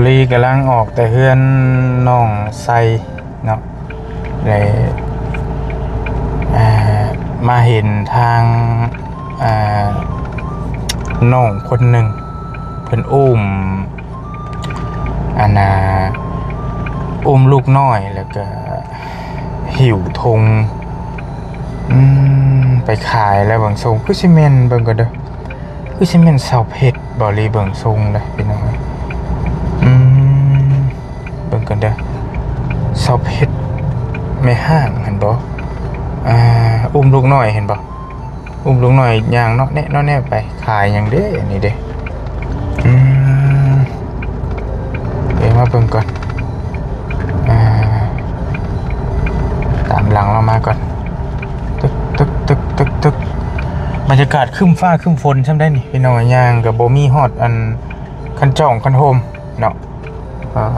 ลีกำลังออกแต่เฮือนน้องไซเนาะเลยมาเห็นทางน้องคนหนึ่งเพิ่นอุ้มอุ้มลูกน้อยแล้วก็หิวธงไปขายแล้วบางทรงคือซีเมนเบิ่งก็เด้อคือซีเมนเสาเพชรบ่ลีเบิ่งทรงเด้อพี่น้องเบิ่งกันเด้อเสาเพชรไม่ห้างเห็นบ่อุ้มลูกน้อยเห็นบ่อุ้มลูกน้อยย่างเนาะแน่ไปขายหยังเด้นี่เด้เดี๋ยวมาเบิ่งก่อนตามหลังเรามาก่อนตึกบรรยากาศครึ้มฟ้าครึ้มฝนใช่ไหมนี่พี่น้องย่างกับโบมี่ฮอดอันคันจ่องคันโฮมเนาะ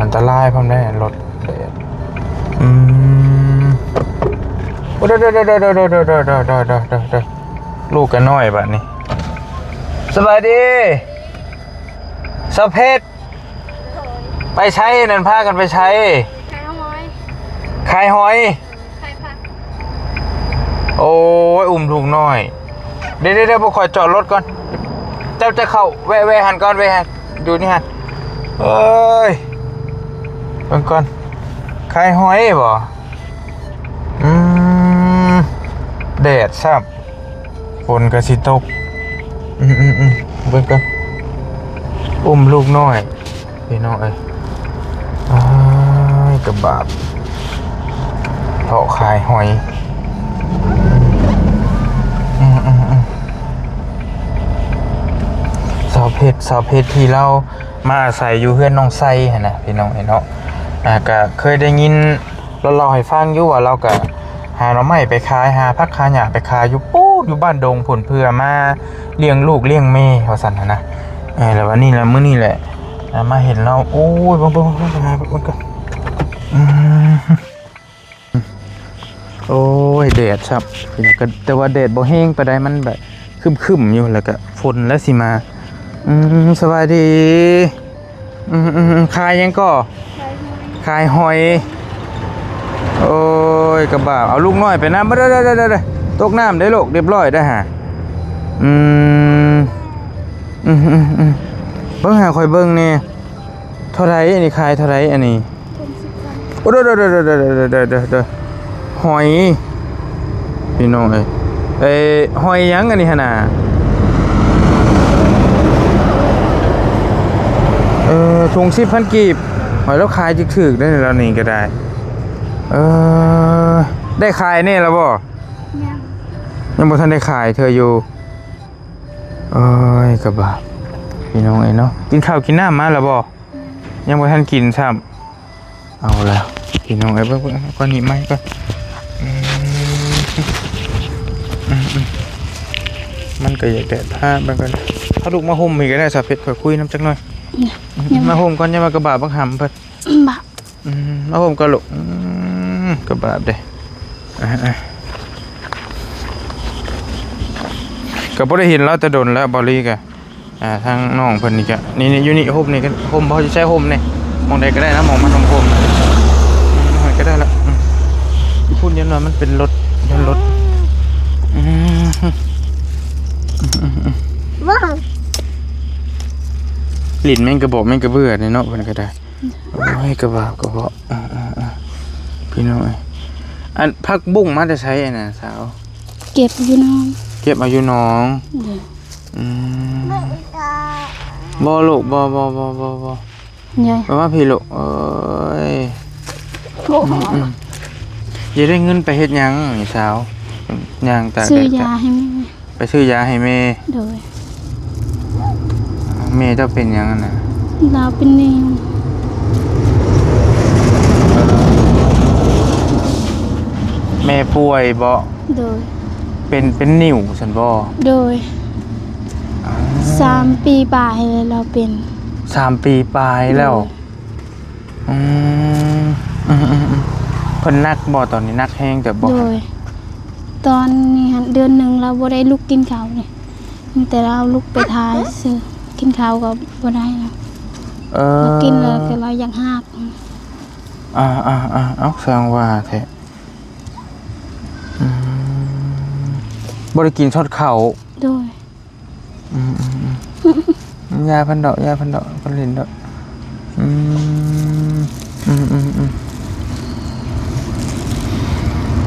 อันตรายพร้อมได้รถเด็ดโอ้เด้อลูกกันน้อยแบบนี้สบายดีสะเพชรไปใช้นั่นพากันไปใช้ขายหอยโอ้ยอุ้มลูกน้อยเดี๋ยวพวกคอยจอดรถก่อนเจ้าจะเข้าแวะหันก่อนแวะหันอยู่นี่หันเอ้ยเบิ่งก่อนขายหอยบ่แดดซับฝนกระสิตกเบิ่งก่อนอุ้มลูกน้อยพี่น้องเอ้ยกระบาดเพาะขายหอยสาวเพชรที่เรามาอาศัยอยู่เพื่อนน้องไซนะพี่น้องเนาะก็เคยได้ยินเราให้ฟังอยู่ว่าเราก็หาหน่อไม้ไปขายหาผักขายหญ้าไปขายอยู่ปู๊ดอยู่บ้านดงผลเพื่อมาเลี้ยงลูกเลี้ยงแม่ว่าซั่นนะแล้ววันนี้แหละมื้อนี้แหละมาเห็นเราโอ้ยเบิ่งก่อนโอ้ยแดดครับพี่น้องก็แต่ว่าแดดบ่แห้งปานใดมันแบบครึ้มๆอยู่แล้วก็ฝนแล้วสิมาสบายดีขายยังก็ขายหอยโอ้ยกระบะเอาลูกน้อยไปน้ำได้ตกน้ำได้ลูกเรียบร้อยได้ฮะเบิ้งหาคอยเบิ้งเนี่ยเท่าไรอันนี้ขายเท่าไรอันนี้โอ้เด้อหอยพี่น้องหอยยังอันนี้ฮะน่ะถุง10,000 กีบหอยแล้วขายถึกได้แล้วนี่ก็ได้ได้ขายเนี่ยแล้วบ่ยังบ่ทันได้ขายเธออยู่กระบะพี่น้องเนาะกินข้าวกินน้ำมาแล้วบ่ยังบ่ทันกินซ้ำเอาแล้วพี่น้องเบิ่งก้อนหิมะก่อนมันก็อยากแดดผ้าบางกันถ้าลูกมาห่มอีกก็ได้สาเพชรคุยน้ำจักหน่อยมาห่มก่อนอย่ามากระบะบักหำเพิ่นมาห่มก็ลูกกระบะเด้ก็บ่ได้เห็นแล้วแต่โดนแล้วบอลลี่กะทางน้องเพิ่นนี่กะนี่อยู่นี่ห่มนี่ก็ห่มพอจะใช้ห่มนี่มองใดก็ได้นะมองมันห่มก็ได้ละพูดยันหน่อยมันเป็นรถว้าวลิ้นแม่งกระบอกแม่งกระเบื่อในเนาะเพิ่นก็ได้โอ้ยกระบะพี่น้อยอันพักบุ้งมาจะใช้อันน่ะสาวเก็บอยู่น้องบ่ลูกบ่เนี่ยว่าพี่ลูกอย่าได้เงินไปเฮ็ดหยังนี่สาวย่างตาซื้อยาให้แม่ไปซื้อยาให้แม่โดยแม่เจ้าเป็นหยังน่ะเราเป็นนิ่วแม่ป่วยบ่โดยเป็นนิ่วซั่นบ่โดย3 ปีปลายเลยเราเป็น3 ปีปลายแล้วเพิ่นนักบ่ตอนนี้นักแห้งแต่บ่โดยตอนนี้เดือนหนึ่งเราบ่ได้ลุกกินข้าวนี่มีแต่เราลุกไปทายซื้อกินข้าวก็บ่ได้แล้ว มากินแล้วก็เราอยากหัก เอาแสดงว่าแท้บ่ได้กินทอดเข่า โดย ยาพันดอกพันลินดอก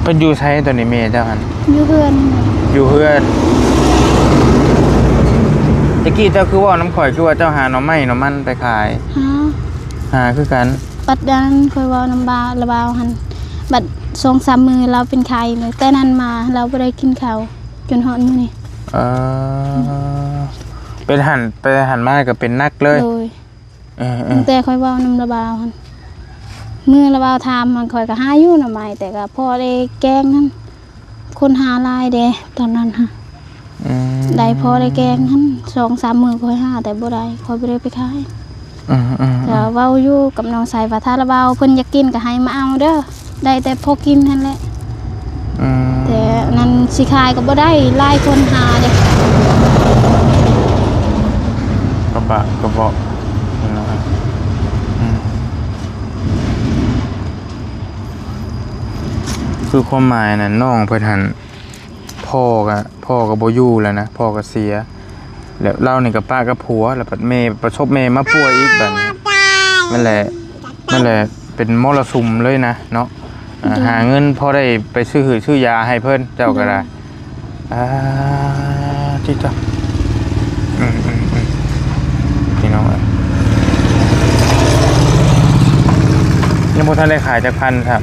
เป็นอยู่ใช้ตัวนี้เมย์เจ้าหัน อยู่เพื่อน อยู่เพื่อนตะกี้เจ้าคือว่าน้ำข่อยคือว่าเจ้าหาหน่อไม้หน่อมันไปขาย หาคือกัน บัดนั้นคอยเว่าน้ำบาระบาวหันบัด2-3 มือเราเป็นไข้เลยแต่นั้นมาเราบ่ได้กินข้าวจนฮอดมื้อนี้ เป็นหันมาก็เป็นนักเลย โดยแต่คอยเว่าน้ำระบาวหันมือระบาวทามมันคอยก็หาอยู่หน่อไม้แต่ก็พอได้แกงนั่นคนหาหลายเด้ตอนนั้นฮะได้พอได้แกงหั่น2-3 มือคอยหาแต่บ่ได้คอยบ่ได้ไปขายแต่เว้าอยู่กับน้องสายว่าถ้าระบาวเพิ่นอยากกินก็ให้มาเอาเด้อได้แต่พอกินนั่นแหละแต่นั้นสิขายก็บ่ได้หลายคนหาเด้ กระบอกคือความหมายน่ะน้องเพิ่นหันพ่อก็บ่อยู่แล้วนะพ่อก็เสียแล้วเรานี่กับป้ากับผัวแล้วปัดแม่ประสบแม่มาป่วยอีกบัดนี้นั่นแหละเป็นมรสุมเลยนะเนาะหาเงินพอได้ไปซื้อยาให้เพิ่นเจ้าก็ได้ที่เจ้าพี่น้องยังบ่ทันได้ขายจากพันครับ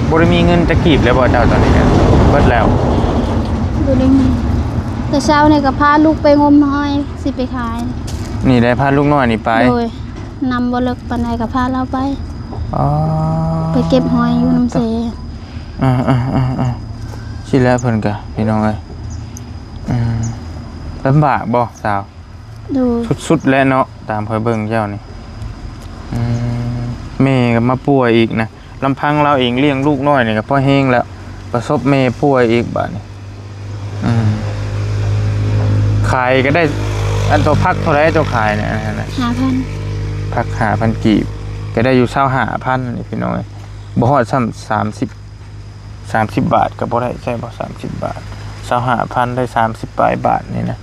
บ่ได้มีเงินจะกีบแล้วบ่เจ้าตอนนี้เนี่ยเบิดแล้ว บ่ได้มีแต่เช้านี่ก็พาลูกไปงมหอยสิไปขาย นี่ได้พาลูกน้อยนี่ไป โดยนำบ่เลิกปานใดก็พาเราไป อ๋อ ไปเก็บหอยอยู่น้ำเส สิแล้วเพิ่นก็พี่น้องเอ้ยลำบากบ่สาว ดู สุดๆแล้วเนาะตามเพิ่นเบิ่งเจ้านี่แม่ก็มาป่วยอีกนะลำพังเราเองเลี้ยงลูกน้อยนี่ก็พอแห้งแล้วประสบแม่ป่วยอีกบัดนี้ขายก็ได้อันตัวพักเท่าไหร่เจ้าขายเนี่ยนะ 5,000 พัก5,000กีบก็ได้อยู่25,000นี่พี่น้องเอ้ยบ่ฮอดซ้ำ30 บาทก็บ่ได้ใช่บ่30 บาท25,000ได้30ปลายบาทนี่นะ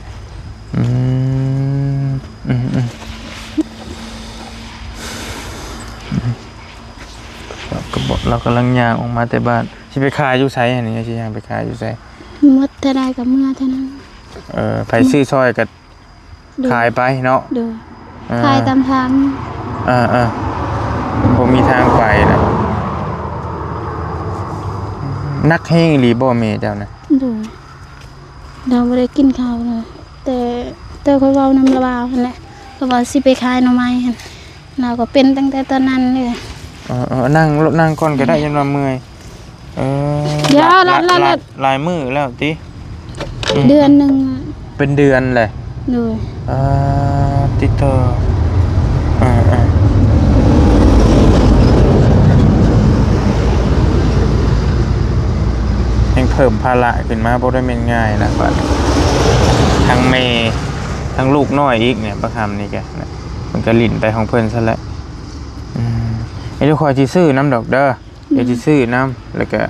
เรากำลังย่างออกมาแต่บ้านสิไปขายอยู่ไสอันนี้สิย่างไปขายอยู่ไส หมดเท่าใดก็เมื่อเท่านั้น ไปซื้อซอยก็ขายไปเนาะ ดูขายตามทาง ผมมีทางไปนะนักเฮงอีหลีบ่เมเจ้านะ ดูเราบ่ได้กินข้าวเลยแต่ค่อยเว้าน้ำระบาวนั่นแหละก็ว่าสิไปขายหน่อไม้หั่นเราก็เป็นตั้งแต่ตอนนั้นเลย นั่งก่อนก็ได้ยันว่าเมื่อยเดี๋ยวลายมือแล้วติ เดือนหนึง เป็นเดือนเลย ดู ติดต่อยังเพิ่มภาระขึ้นมาบ่ได้แม่นง่ายนะบัดทั้งแม่ทั้งลูกน้อยอีกเนี่ยประคำนี่แกนะมันก็ลิ้นไปของเพิ่นซะแล้วไอ้ทุกคนสิซื้อน้ำดอกเด้อเดี๋ยวสิซื้อน้ำแล้วก็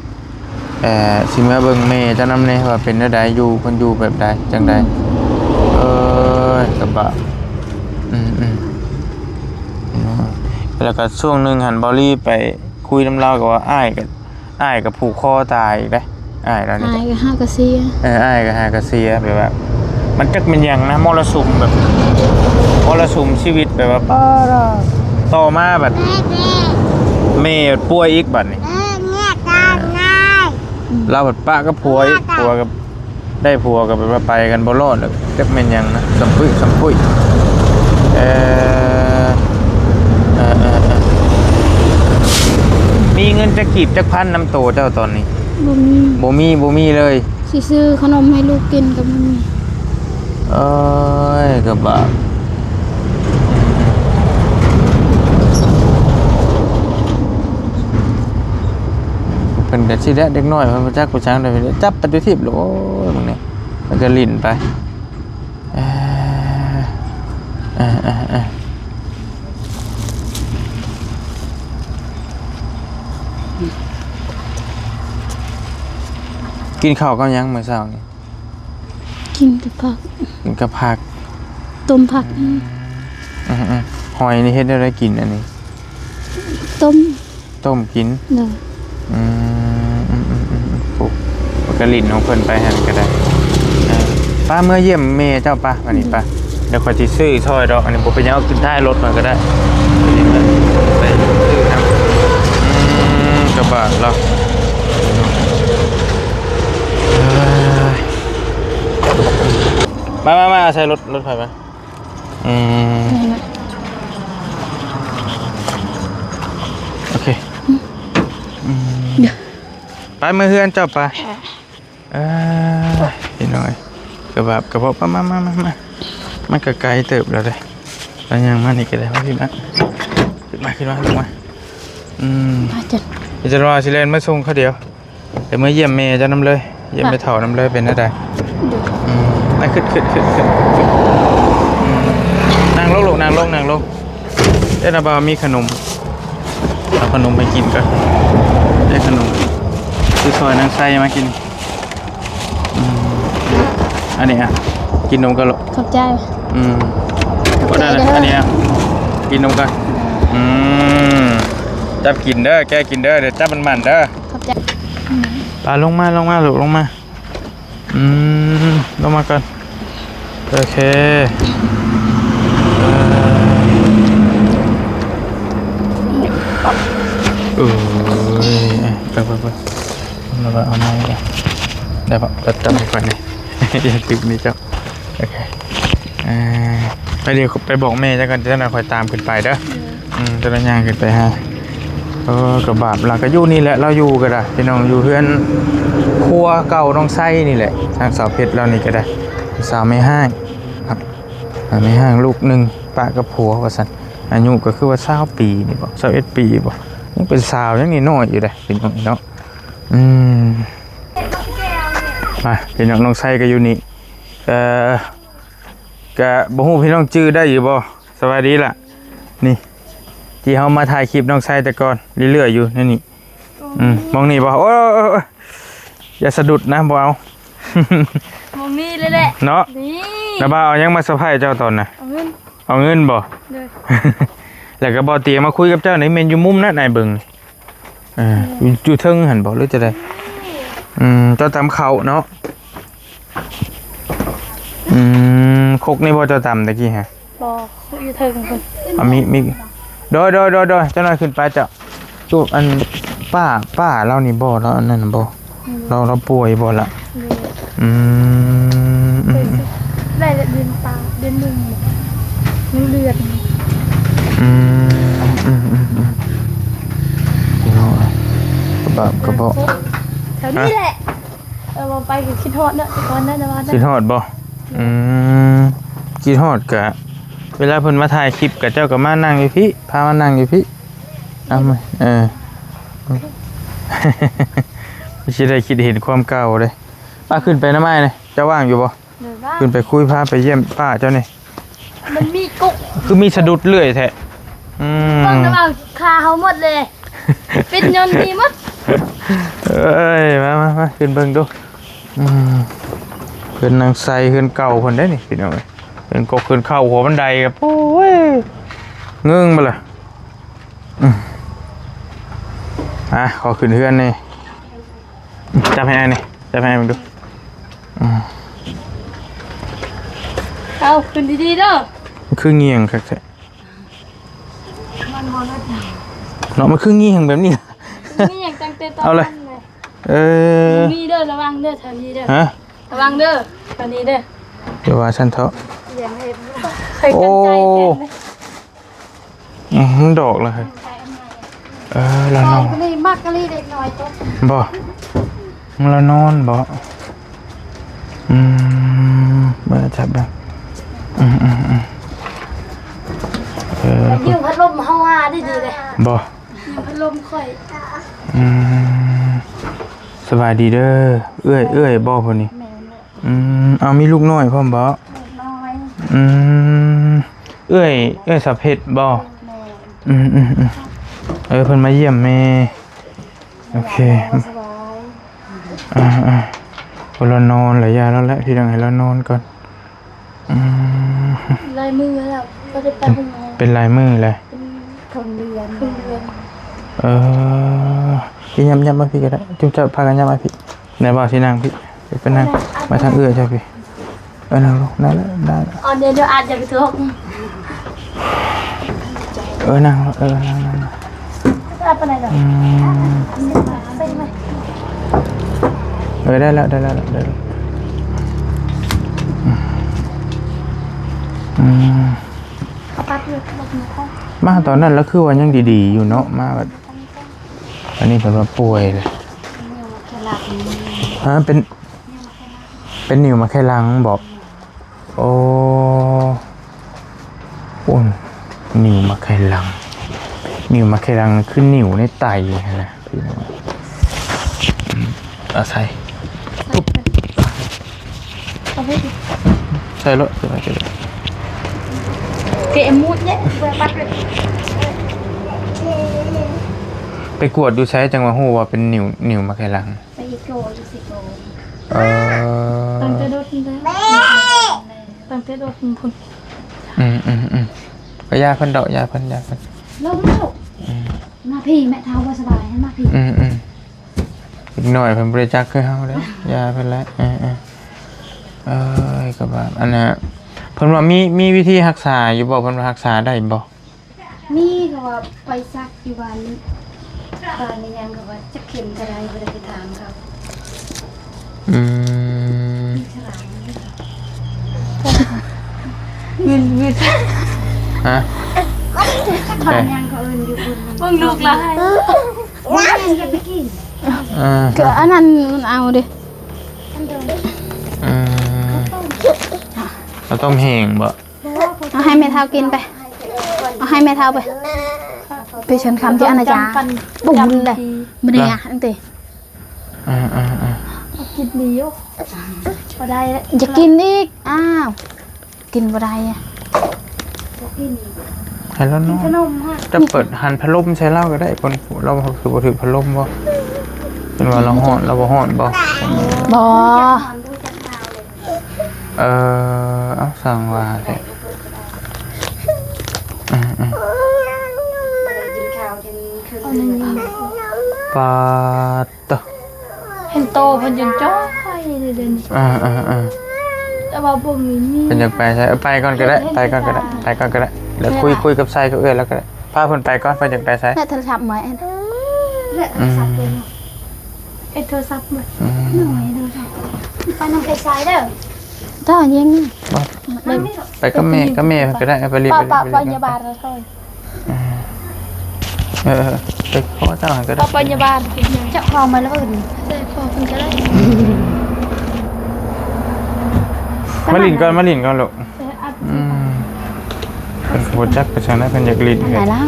สิมาเบิ่งแม่เจ้านำแน่ว่าเป็นจังไดอยู่เพิ่นอยู่แบบใดจังไดกระบะแล้วก็ช่วงนึงหันบอลลี่ไปคุยน้ำเล่ากับว่าอ้ายกับผูกคอตายอีกได้อ้ายแล้วนี่ อ้ายก็หากะเสีย อ้ายกับหากระเซียแบบว่ามันจักเป็นอย่างนะมรสุมแบบมรสุมชีวิตแบบว่าต่อมาแบบแม่ป่วยอีกบัดนี้เราแบบป้าก็ผัวอีกผัวกับได้ผัวกับแบบว่าไปกันบ่รอดเลยจักเป็นอย่างนะสัมพุยมีเงินจะกีบจักพันน้ำโตเจ้าตอนนี้บ่มีเลยสิซื้อขนมให้ลูกกินก็บ่มี กระบะเพิ่นก็สิได้เด็กน้อยเพิ่นบ่จักผู้ช้างได้จับไปดูทิพย์โลโอ้ยมึงนี่ แล้วก็ลิ้นไปกินข้าวก็ยังมื้อเช้านี่ กินแต่ผัก กินกับผัก ต้มผัก หอยนี่เฮ็ดได้กินอันนี้ ต้มกิน เด้อ ปุ๊บกระลิ่นของเพิ่นไปหันก็ได้ป้าเมื่อเยี่ยมเมย์เจ้าป้าวันนี้ป้าเดี๋ยวขอที่ซื้อถ้อยดอกอันนี้ผมไปยังเอาขึ้นท้ายรถหน่อยก็ได้ไปซื้อทำกระบะเรามาใช้รถไฟไหมโอเคไปเมื่อเฮือนเจ้าป้าพี่น้อยกระบะกระเพาะมามันก็ไกลเติบแล้วเลยแล้วยังมานี่ก็ได้พี่นะขึ้นมาลงมาจะรอสิเลนมาส่งเขาเดียวเดี๋ยวเมื่อเยี่ยมเมย์จะนำเลยเยี่ยมไปเถานำเลยเป็นอะไรนั่งขึ้นนั่งลงลูกนั่งลงเดี๋ยวนาบามีขนมเอาขนมไปกินกันได้ขนมคือซอยนางไส้มากินอันนี้อ่ะกินนมกันหรอขอบใจก็ได้อันนี้กินนมกันจับกินเด้อแกกินเด้อเดี๋ยวจับมันเด้อขอบใจปลาลงมาลูกลงมาลงมาก่อนโอเคไปเราเอาไม้กันได้ปะจับไปก่อนนี่อย่าติดนี่เจ้าโอเคไปเดี๋ยวไปบอกแม่จะกันจะน่าคอยตามขึ้นไปเด้อจะนั่งย่างขึ้นไปฮะกระบาดเราก็อยู่นี่แหละเราอยู่ก็ได้พี่น้องอยู่เพื่อนครัวเก่าน้องไส้นี่แหละทางสาวเพชรเรานี่ก็ได้สาวไม่ห้างครับไม่ห้างลูกหนึ่งปะกับผัวว่าสันอายุก็คือว่า20 ปีนี่บอก21 ปีบอกยังเป็นสาวยังนี่น้อยอยู่เลยพี่น้องเนาะมาพี่น้องน้องไส้ก็อยู่นี่ก็บ่ฮู้พี่น้องชื่อได้อยู่บ่สวัสดีล่ะนี่ที่เฮามาถ่ายคลิปน้องไส้แต่ก่อนเรื่อยๆอยู่นี่มองนี่บ่โอ้อย่าสะดุดนะบ่เอามองนี่เลยแหละเนาะแล้วบ่เอายังมาเซอร์ไพรส์เจ้าตอนน่ะเอาเงินบ่แล้วก็บ่เตรียมมาคุยกับเจ้าในเมนอยู่มุมนั้นนายเบิ่งอยู่เทิงหั่นบ่หรือจะได้เจ้าตำข้าวเนาะคกนี่บ่เจ้าตำตะกี้ฮะบ่อยู่เทิงเพิ่นมีโดยเจ้าหน่อยขึ้นไปเจ้าจูบอันป้าเรานี่บ่แล้วอันนั้นบ่เราป่วยบ่ล่ะได้เดือนปลาเดือน1เดือนกระบอกแถวนี้แหละเราไปกับคิดฮอดเนาะก่อนนั้นนะว่าคิดฮอดบ่คิดฮอดกะเวลาเพิ่นมาถ่ายคลิปกับเจ้าก็มานั่งอยู่พี่พามานั่งอยู่พี่เอามาไม่ใช่ได้คิดเห็นความเก่าเลยป้าขึ้นไปน้ำไม้เลยเจ้าว่างอยู่บ่ขึ้นไปคุยพาไปเยี่ยมป้าเจ้านี่มันมีกุ๊กคือมีสะดุดเรื่อยแท้ฟังแล้วคาเขาหมดเลยเป็นยนต์ดีมั้งมาขึ้นเบิ่งดูขึ้นนางไซขึ้นเก่าคนได้นี่พี่น้องขึ้นก็ขึ้นเข้าหัวบันไดกับโอ้ยเงื่งมาเลยขอขึ้นเฮือนนี่จับให้นี่จับให้มึงดูเอาขึ้นดีๆเด้อคือเงียงครับเนาะมันคือเงียงแบบนี้นี่อย่างจังเตะตอนเอาเลยมีเด้อระวังเด้อแถวนี้เด้อระวังเด้อแถวนี้เด้อเดี๋ยวว่าฉันเถอะโอ้ดอกเลยเรานอนนี่มากกะลีเด็กน้อยตัวบ่เรานอนบ่เมื่อจับได้ยืมพัดลมเฮาว่าได้ดีเลยบ่ยืมพัดลมค่อยสบายดีเด้อเอื้อยบ่พอนี้ เอามีลูกน้อยพร้อมบ่ น้อย อืมเอ้ยสะเพ็ดบ่ แม่ เพิ่นมาเยี่ยมแม่โอเค สบาย พอเรานอนหลายยาแล้วแหละพี่ดังให้เรานอนก่อนลายมือแล้วก็จะไปเป็นไง เป็นลายมือเลย เป็นคนเดือนพี่ย้ำมาพี่ก็ได้จุ๊บจะพากันย้ำมาพี่ไหนบอกที่นั่งพี่ไปนั่งมาทางใช่พี่นั่งลงได้แล้วได้แล้ว อ๋อเดี๋ยวอาจจะไปทุก นั่งนั่ง จะไปไหนหรอใช่ไหม ได้แล้วเอาปั๊บเลยบอกหนูเขา มาตอนนั้นแล้วคือว่ายังดีๆอยู่เนาะมาแบบอันนี้เป็นว่าป่วยเลยเป็นนิ่วมาแค่ลังบอกโอ้นิ่วมาแค่ลังคือนิ่วในไตนะพี่น้องใส่ปุ๊บใส่รถใส่ เกมมูดเนี่ยเปิดปั๊บเลย ไปกวดดูใช้จังหวะหูว่าเป็นนิ่วมาแค่ลัง ไปโกดูสิโก ตั้ง จะโดดได้ตั้งจะโดดพุ่น ก็ยาเพิ่นดอกยาเพิ่น ลงมาพี่แม่เท้าว่าสบายให้มาพี่ อีกหน่อยเพิ่นบริจาคคือเฮาเด้ยาเพิ่นแล้วก็ว่าอันน่ะเพิ่นว่ามีวิธีรักษาอยู่บ่เพิ่นว่ารักษาได้บ่ นี่ก็ว่าไปซักอยู่บ้านนี้บ้านนี้ยังก็ว่าจะเข็มกระไรบ่ได้ไปถามเขาวินฮะ ถอนยังเขาเอิ้นอยู่พุ่นมึงลูกละให้ยังจะไปกินก็อันนั้นมันเอาดิเราต้มแห้งบ่ เอาให้แม่เท้ากินไปเอาให้แม่เท้าไปเชิญคำที่อาณาจักรบุ๋มเลยไม่ได้อ่ะตั้งแต่กินดีอยู่พอได้จะกินอีกอ้าวกินบ่ได้อ่ะ ให้แล้วเนาะจะเปิดหันพัดลมใช้เหล้าก็ได้คนเราคือบ่ถือพัดลมบ่เป็นว่าเราฮ้อนเราบ่ฮ้อนบ่ บ่ เอาสั่งว่าแท้ปาตะ เห็นโตเพิ่นจนจ้อยเดินแต่ว่าบ่มีมี เป็นอยากไปใช่ไปก่อนก็ได้ไปก่อนก็ได้เดี๋ยวคุยกับไซกับเอื้อแล้วก็ได้พาเพิ่นไปก่อนเพิ่นอยากไปใช่ แม่โทรศัพท์ไหมโทรศัพท์มั้ยไปน้องไปซ้ายเด้อถ้ายิง ไปกับแม่ก็ได้ไปรีบ ป้าพยาบาลแล้วค่อย ไปขอเจ้าหันก็ได้ ป้าพยาบาลเจ้าของมาแล้วอื่นได้พอเพิ่นก็ได้ มาลินก่อนลูกเป็นโปรเจกต์ประชาชนเพิ่นอยากลิน ไหนเล่า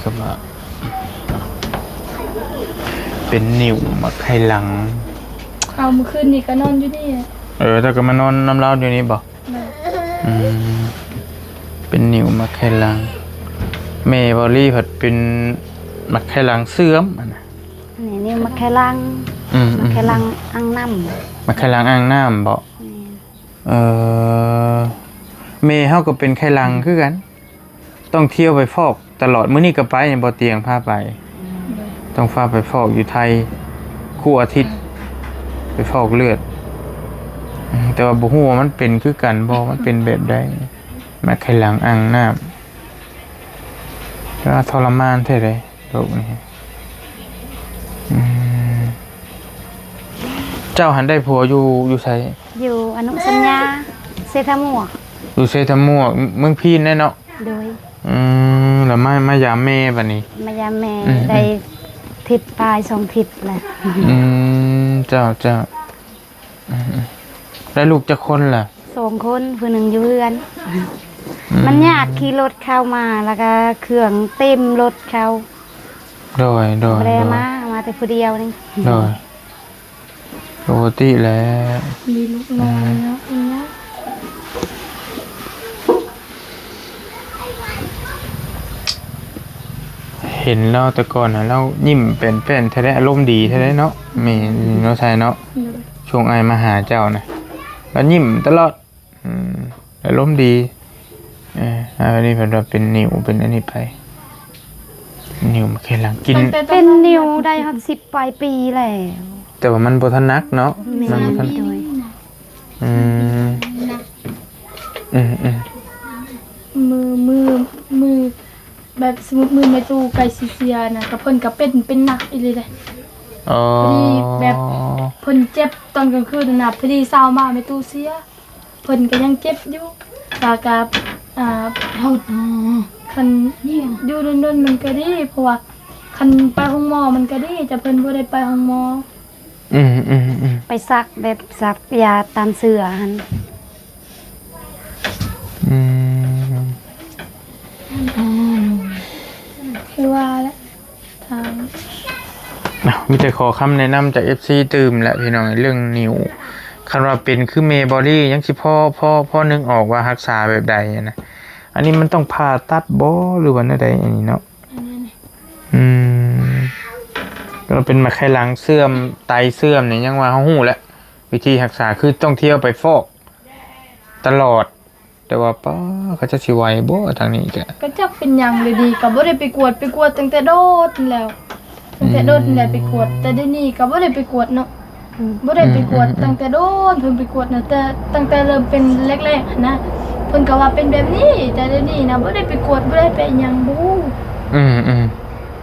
ก็ว่าเป็นนิ่วมาไขหลัง เอาเมื่อคืนนี่ก็นอนอยู่นี่ ถ้าก็มานอนน้ำเล่าอยู่นี่บ่เป็นนิ่วมาไขหลังเมย์บอลลี่ผัดเป็นมาไขหลังเสื่อมนี่มาแค่ลังมาแค่ลังอ่างน้ำมาไขหลังอ่างน้ำบ่เมย์เฮาก็เป็นไขหลังคือกันต้องเที่ยวไปฟอกตลอดมื้อนี้ก็ไปยังบ่เตียงพาไปต้องพาไปฟอกอยู่ไทยคู่อาทิตย์ไปฟอกเลือดแต่ว่าบ่ฮู้ว่ามันเป็นคือกันบ่มันเป็นแบบใดมาไขหลังอ่างน้ำแล้วทรมานแท้เลยโรคนี้เจ้าหันได้ผัวอยู่ไสอยู่อนุสัญญาเซทามัวอยู่เซทามัวเมืองพีนแน่เนาะโดยแล้วมายามแม่บัดนี้มายามแม่ได้ทิศปลาย2ทิศแหละเจ้าได้ลูกจักคนล่ะ2คนผู้หนึ่งอยู่เรือน มันยากขี่รถเข้ามาแล้วก็เครื่องเต็มรถเขา โดย แรมาแต่ผู้เดียวนี่ โดยปกติแล้ว มีลูกน้อยเนาะอีเนี้ย เห็นเราแต่ก่อนนะเรายิ้มเป็นแท้ๆอารมณ์ดีแท้ๆเนาะมีเนาะชายเนาะช่วงไอมาหาเจ้านะแล้วยิ้มตลอดอารมณ์ดีอันนี้เป็นนิ้วเป็นอันนี้ไปนิ้วมาแค่หลังกิน เป็นนิวได้ฮอด10ปลายปีแล้ว แต่ว่ามันบ่ทันนักเนาะมันบ่ทัน ด้วย อืมอืม มือแบบสมมุติมือไม่ตู้ไก่ซีเซียนะกับเพิ่นก็เป็นหนักอีเลย อ๋อ พอดีแบบเพิ่นเจ็บตอนกลางคืนน่ะพอดีเช้ามาไม่ตู้เสียเพิ่นก็ยังเจ็บอยู่ตากับเฮาคันอยู่ดนๆมันก็ดีเพราะว่าคันไปห้องหมอมันก็ดีแต่เพิ่นบ่ได้ไปห้องหมอ อืม ไปซักแบบซักยาตามเสื้อหัน อืม คือว่าแล้วทาง มีแต่ขอคำแนะนำจาก FC ตื่มแหละพี่น้องเรื่องนิ้วคันว่าเป็นคือเมบอดี้ยังสิพ่อนึกออกว่ารักษาแบบใดนะอันนี้มันต้องผ่าตัดบ่หรือว่าอะไรอันนี้เนาะเราเป็นมาไขหลังเสื่อมไตเสื่อมเนี่ยยังว่าเฮาฮู้แหละวิธีรักษาคือต้องเที่ยวไปฟอกตลอด แต่ว่าป้าเขาจะสิไหวบ่ทางนี้แก ก็จักเป็นหยังเลยดีก็บ่ได้ไปกวดตั้งแต่โดดแล้วตั้งแต่โดดนี่แหละไปกวดแต่เดี๋ยวนี้ก็บ่ได้ไปกวดเนาะ บ่ได้ไปกวดตั้งแต่โดนเพิ่นไปกวดนะแต่ตั้งแต่เริ่มเป็นแรกๆนะเพิ่นก็ว่าเป็นแบบนี้แต่เดี๋ยวนี้นะบ่ได้ไปกวดบ่ได้ไปหยังบ่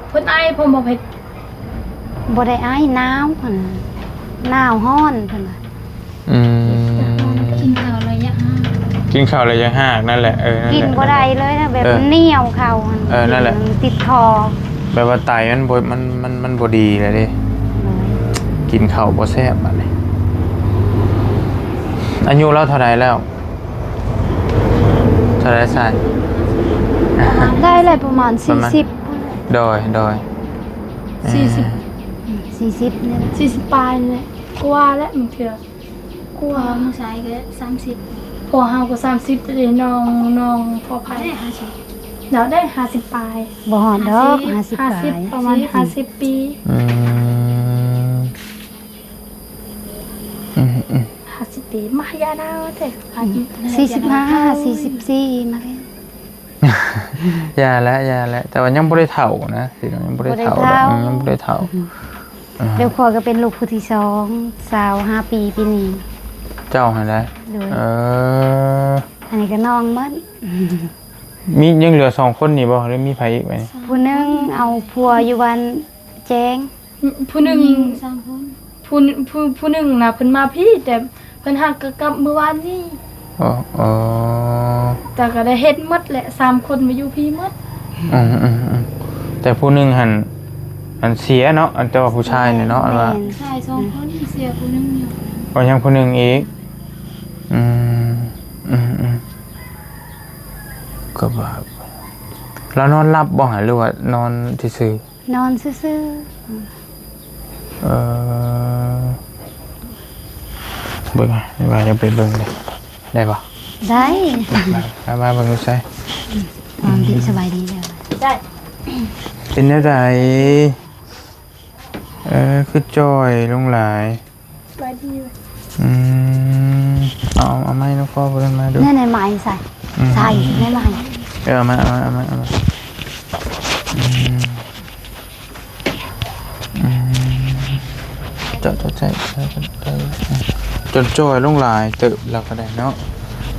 เพิ่นไอเพิ่นบ่เผ็ด บ่ได้อ้ายหนาวหั่นหนาวฮ้อนเพิ่นว่า กินข้าวระยะห้า กินข้าวอะไรยังห้ากนั่นแหละนั่น กิน แหละ บ่ได้เลยนะแบบเหนียวเข้าหั่น นั่นแหละ ติดคอ แบบว่าไตมันบ่ดีเลยดิกินข้าวบ่แซ่บบัดนี้อายุเราเท่าไหร่แล้วเท่าไหร่ซาย ได้เลยประมาณ ประมาณ 40 โดย 40นี่แหละ 40ปลายนี่แหละกว่าแล้วมันเถื่อกว่า มือซ้ายก็30 พอเฮาก็30เลยน้องพอภัย ได้50 แล้วได้50ปลาย บ่ฮอดดอก50ปลาย 50ประมาณ50 ปี 50 ปีมายาวนาวแต่45 44มาเลย ยาแล้วแต่ว่ายังบ่ได้เฒ่านะพี่น้องยังบ่ได้เฒ่าดอกยังบ่ได้เฒ่า เดี๋ยวขอก็เป็นลูกผู้ที่2 25ปีปีนี้ เจ้าหั่นแหละ โดย อันนี้ก็น้องหมด มียังเหลือ2คนนี่บ่หรือมีไผอีกไหม ผู้หนึงเอาผัวอยู่บ้านแจ้ง ผู้หนึง 3คน ผู้หนึงน่ะเพิ่นมาพี่แต่เพิ่นหักกลับเมื่อวานนี้ อ๋อ แต่ก็ได้เฮ็ดหมดแหละ3คนมาอยู่พี่หมด แต่ผู้หนึงหันเสียเนาะอันแต่ว่าผู้ชายเนี่ยเนาะอันว่า ชาย2คนเสียผู้หนึงอยู่ ก็ยังผู้หนึงอีกก็แบบแล้วนอนหลับบ่หาหรือว่านอนซื่อน อนซื่อ เบิ่งว่าจะไปเบิ่งเลยได้ป่ะ ๆได้ มาเบิ่งดูใส่ ความดีสบายดีแล้ว ได้ เป็นจังไดคือจอยลงหลาย ไปดีเว้ย เอาไม้นกพ่อเพิ่นมาดู แม่ในไม้ใส่ในไม้ เอามาจดใจจนจอยลงหลายเติบเราก็ได้เนาะ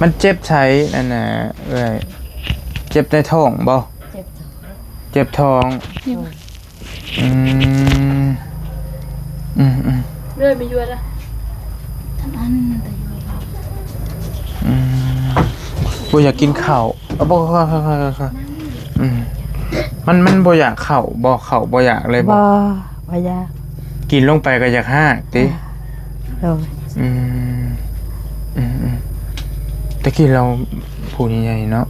มันเจ็บใช้นั่นน่ะเจ็บในท้องบ่เจ็บท้องเรื่อยไปอยู่ละ ทั้งอันแต่อยู่ บ่อยากกินข้าวบ่ค่อยมันบ่อยากข้าวบ่ข้าวบ่อยากเลยบ่ บ่ยา กินลงไปก็อยากหากติ โดย ตะกี้เราผู้ใหญ่ๆเนาะ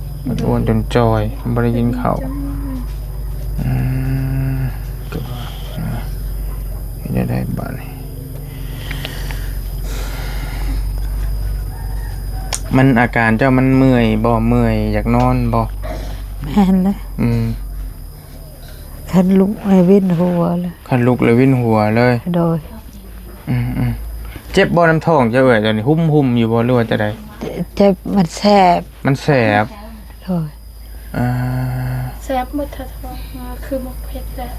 อ้วนจนจอยบ่ได้กินข้าวก็ได้บ้านนี่มันอาการเจ้ามันเมื่อยบ่เมื่อยอยากนอนบ่ แม่นเลยคันลุกไอ้วินหัวเลย คันลุกเลยวิ่นหัวเลย โดย เจ็บบ่น้ำท้องเจ้าเอ๋ยตอนนี้หุ่มอยู่บ่หรือว่าจะได้ เจ็บมันแสบ มันแสบ โดย แซ่บหมดทัดมาคือหมกเผ็ดแหละ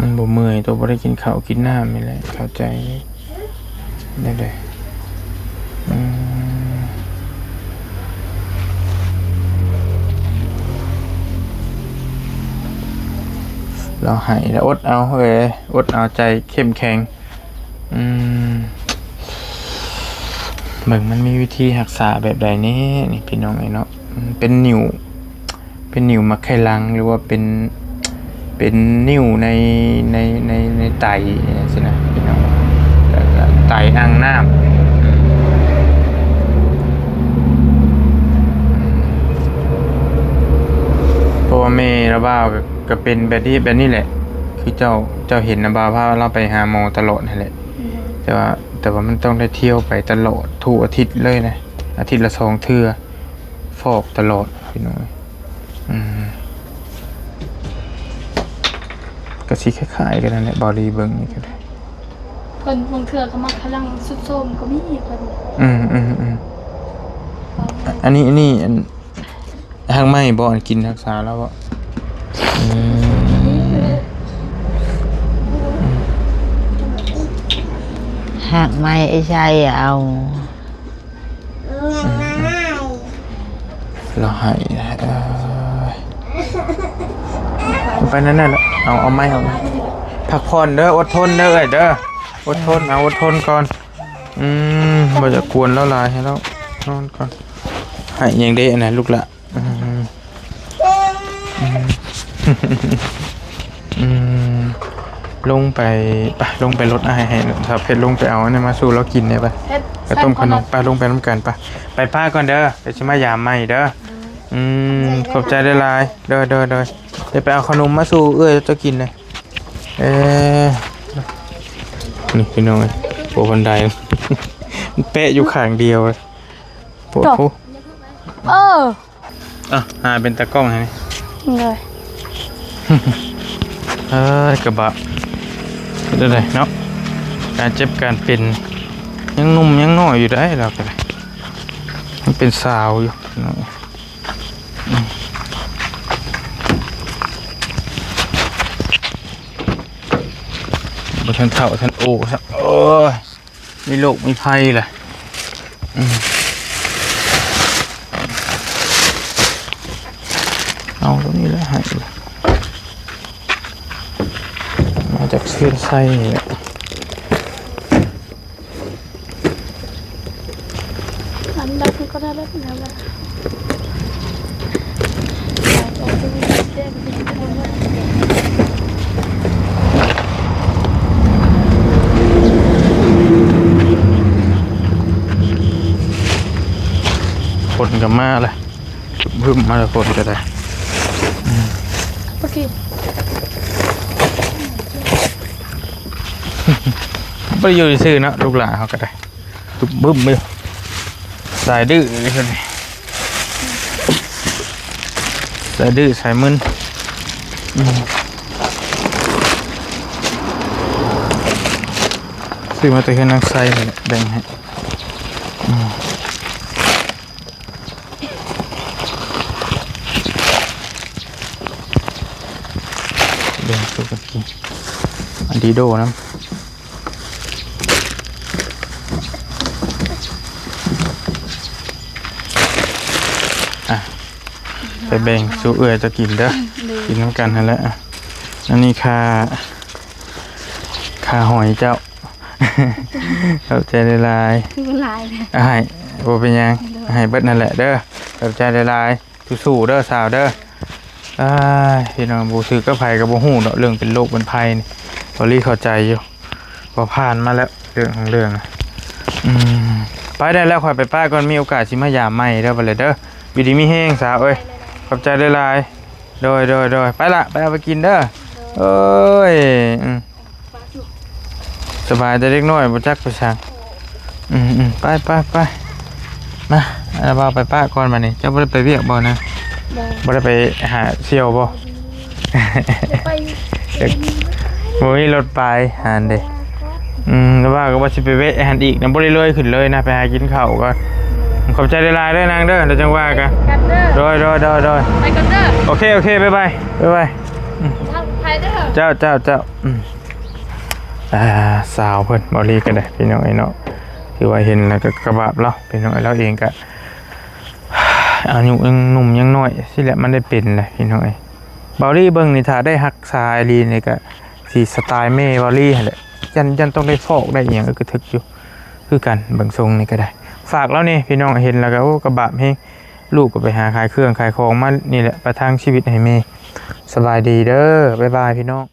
มันบ่เมื่อยตัวบ่ได้กินข้าวกินน้ำนี่แหละเข้าใจได้เลยเราให้แล้วอดเอาเฮ้ยอดเอาใจเข้มแข็งเบิ่งมันมีวิธีรักษาแบบใดนี่นี่พี่น้องไอ้เนาะเป็นนิ่วมักไข่ลังหรือว่าเป็นนิ่วในไตสินะพี่น้องแล้วก็ไตอ่างน้ำเพราะว่าแม่ระบ้าวก็เป็นแบบนี้แหละคือเจ้าเห็นนะบ่าวพาเราไปหาหมอตลอดนั่นแหละแต่ว่ามันต้องได้เที่ยวไปตลอดทุกอาทิตย์เลยนะอาทิตย์ละ2 เทื่อฟอกตลอดพี่น้องก็สิคล้ายๆกันนั่นแหละบอดี้เบิ่งนี่ก็ได้ เพิ่นบางเทื่อก็มาพลังสุดโทรมก็มีเพิ่น อันนี้ทางไม่บ่กินรักษาแล้วบ่หากไม่ไอ้ชายเอา เราให้ไปนั่นน่ะเอาไม้เอาพักผ่อนเด้ออดทนเด้อเด้ออดทนอดทนก่อนบ่จะกวนแล้วลายให้แล้วนอนก่อนให้ยังได้อันไหนลูกละลงไปรถให้ถ้าเพชรลงไปเอาอันนี้มาสู่แล้วกินเนี่ยไปไปต้มขนมไปลงไปน้ำกันไปป้าก่อนเด้อเดี๋ยวจะมายามใหม่เด้อขอบใจได้ลายเด้อเดี๋ยวไปเอาขนมมาสู่จะกินเลยนี่พี่น้องโปบันไดมันเป๊ะอยู่ข้างเดียวเลยปวดหูหาเป็นตะกล้องไงเลยกระบะได้เลยเนาะการเจ็บการเป็นยังนุ่มยังน้อยอยู่ได้เราก็ได้มันเป็นสาวอยู่เนาะบ่ทันเฒ่าทันโอ้ครับโอ้ยมีโรคมีภัยแหละเอาตรงนี้แล้วให้มาจากเสื้อไส้เนี่ยอันแบบก็ได้แบบนี้แหละคนกับมาเลยพึ่มมาเลยคนก็ได้โอเคไม่ได้อยู่ซื่อนะลูกหลานเขาก็ได้ตุบบึ้มมือสายดื้อเลยคนนี้สายดื้อสายมึนซื้อมาตัวแค่นักไซเลยแบ่งให้แบ่งตัวกันกินอันดีโดนะไปแบ่งสู้จะกินเด้อกินน้ำกันนั่นแหละอันนี้ค่าหอยเจ้าเข้าใจลายให้โบเป็นยังให้เบิดนั่นแหละเด้อเข้าใจลายสู้ๆเด้อสาวเด้อ พี่น้องบ่ถือกับไผก็บ่ฮู้เนาะเรื่องเป็นโรคเป็นภัยนี่บ่รีเข้าใจอยู่พอผ่านมาแล้วเรื่องของเรื่องอะไปได้แล้วค่อยไปป้าก่อนมีโอกาสสิมายามใหม่เด้อบ่เลยเด้ออยู่ดีมีแฮงสาวเอ้ยขอบใจหลายๆโดยไปละไปเอาไปกินเด้อเอ้ยสบายแต่เล็กน้อยบ่จักประชังไปมาเอาบ่าวไปป้าก่อนมานี่เจ้าบ่ได้ไปเวียกบ่นะบ่ได้ไปหาเสี่ยวบ่ ไป โอ้ยรถไปหันเด้แล้วว่าก็ว่าสิไปเวะหันอีกนำบ่ได้เลยขึ้นเลยนะไปหากินข้าวก่อนขอบใจหลายๆเด้อนางเด้อเดี๋ยวจังว่ากัน กันเด้อ โดย ไปกันเด้อ โอเคบ๊ายบาย ทางไทยเด้อ เจ้าสาวเพิ่นบ่รีก็ได้พี่น้องไอ้เนาะคือว่าเห็นแล้วก็กระบาบเราพี่น้องไอ้เราเองก็ อายุยังหนุ่มยังน้อยสิแหละมันได้เป็นแหละพี่น้องไอ้บอลี่เบิ่งนี่ถ้าได้ฮักษาไอรีนี่ก็สิสไตล์แม่บอลี่หั่นแหละยันต้องได้ฟอกได้อีหยังก็ทึกอยู่คือกันเบิ่งทรงนี่ก็ได้ฝากแล้วนี่พี่น้องเห็นแล้วก็โอ้กระบะเฮงลูกก็ไปหาขายเครื่องขายของมานี่แหละประทังชีวิตให้แม่สบายดีเด้อบ๊ายบายพี่น้อง